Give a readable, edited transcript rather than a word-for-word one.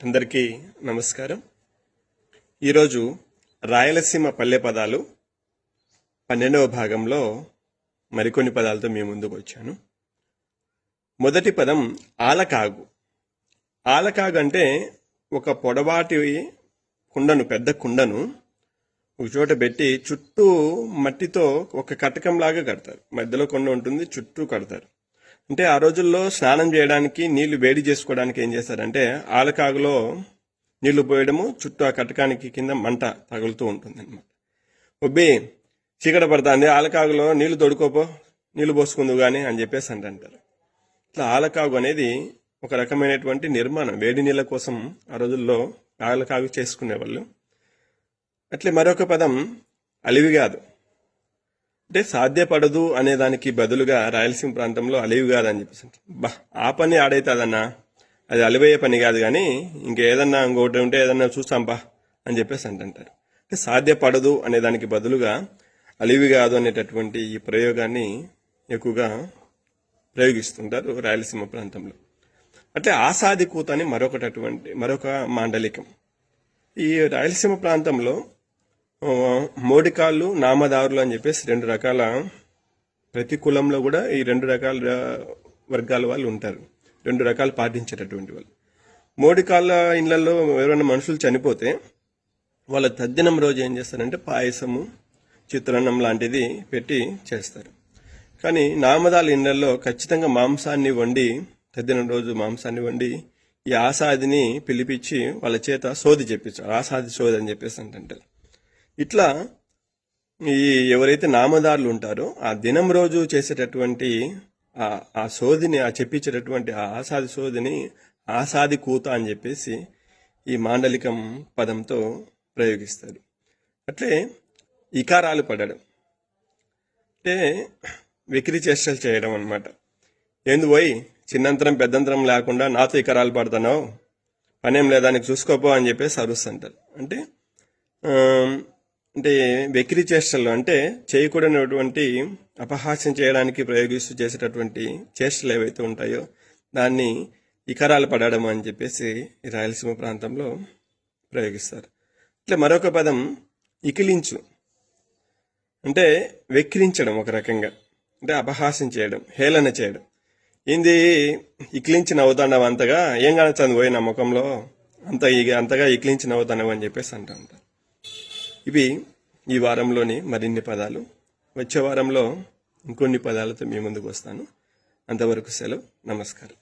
అందరికీ నమస్కారం. ఈరోజు రాయలసీమ పల్లె పదాలు 12వ భాగంలో మరికొన్ని పదాలతో మీ ముందుకు వచ్చాను. మొదటి పదం ఆలకాగు. ఆలకాగు అంటే ఒక పొడవాటి కుండను, పెద్ద కుండను ఒక చోట పెట్టి చుట్టూ మట్టితో ఒక కటకంలాగా కడతారు. మధ్యలో కొండ ఉంటుంది, చుట్టూ కడతారు. అంటే ఆ రోజుల్లో స్నానం చేయడానికి, నీళ్లు వేడి చేసుకోవడానికి ఏం చేస్తారంటే ఆలకాగులో నీళ్లు పోయడము, చుట్టూ ఆ కటకానికి కింద మంట తగులుతూ ఉంటుంది అనమాట. ఒబ్బి చీకట పడుతుంది, ఆలకాగులో నీళ్లు తొడుకోపో, నీళ్లు పోసుకుందు కానీ అని చెప్పేసి అంటారు. ఇట్లా ఆలకాగు అనేది ఒక రకమైనటువంటి నిర్మాణం, వేడి నీళ్ళ కోసం ఆ రోజుల్లో ఆలకాగు చేసుకునేవాళ్ళు. అట్లే మరొక పదం అలివిగాదు. అంటే సాధ్యపడదు అనే దానికి బదులుగా రాయలసీమ ప్రాంతంలో అలివిగాదు అని చెప్పేసి ఆ పని ఆడైతుందన్నా, అది అలివయ్యే పని కాదు, కానీ ఇంకేదన్నా ఇంకోటి ఉంటే ఏదన్నా చూస్తాంపా అని చెప్పేసి అంటారు. అంటే సాధ్యపడదు అనే దానికి బదులుగా అలివిగాదు అనేటటువంటి ఈ ప్రయోగాన్ని ఎక్కువగా ప్రయోగిస్తుంటారు రాయలసీమ ప్రాంతంలో. అంటే ఆసాది కూత అని మరొక మాండలికం. ఈ రాయలసీమ ప్రాంతంలో మోడికాళ్ళు, నామదారులు అని చెప్పేసి రెండు రకాల, ప్రతి కులంలో కూడా ఈ రెండు రకాల వర్గాల వాళ్ళు ఉంటారు, రెండు రకాలు పాటించేటటువంటి వాళ్ళు. మోడికాళ్ళ ఇళ్లలో ఎవరైనా మనుషులు చనిపోతే వాళ్ళ తద్దినం రోజు ఏం చేస్తారంటే పాయసము, చిత్రాన్నం లాంటిది పెట్టి చేస్తారు. కానీ నామదాల ఇళ్లలో ఖచ్చితంగా మాంసాన్ని వండి, తద్దినం రోజు మాంసాన్ని వండి ఈ ఆసాదిని పిలిపించి వాళ్ళ చేత సోది చెప్పించారు. ఆసాది సోది అని చెప్పేసి అంటారు. ఇట్లా ఈ ఎవరైతే నామదారులు ఉంటారో ఆ దినం రోజు చేసేటటువంటి ఆ సోదిని, ఆ చెప్పించేటటువంటి ఆ ఆసాది సోదిని ఆసాది కూత అని చెప్పేసి ఈ మాండలికం పదంతో ప్రయోగిస్తారు. అట్లే ఇకారాలు పడడం అంటే వెకిరి చేష్టలు చేయడం అనమాట. ఏంది పోయి చిన్నంతరం పెద్దంతరం లేకుండా నాతో ఇకరాలు పడుతున్నావు, పనేం లేదా నీకు చూసుకోపో అని చెప్పేసి అరుస్తుంటారు. అంటే వెకిరి చేష్టలు అంటే చేయకూడనటువంటి అపహాస్యం చేయడానికి ప్రయోగిస్తూ చేసేటటువంటి చేష్టలు ఏవైతే ఉంటాయో దాన్ని ఇకరాలు పడడం అని చెప్పేసి ఈ రాయలసీమ ప్రాంతంలో ప్రయోగిస్తారు. ఇట్లా మరొక పదం ఇకిలించు. అంటే వెక్కిరించడం, ఒక రకంగా అంటే అపహాస్యం చేయడం, హేళన చేయడం. ఏంది ఇకిలించి నవ్వుతాండవు, అంతగా ఏం కానొచ్చింది పోయి నా ముఖంలో అంతగా ఇకిలించి నవ్వుతాండవు అని చెప్పేసి అంటూ ఉంటారు. ఇవి ఈ వారంలోని మరిన్ని పదాలు. వచ్చే వారంలో ఇంకొన్ని పదాలతో మీ ముందుకు వస్తాను. అంతవరకు సెలవు. నమస్కారం.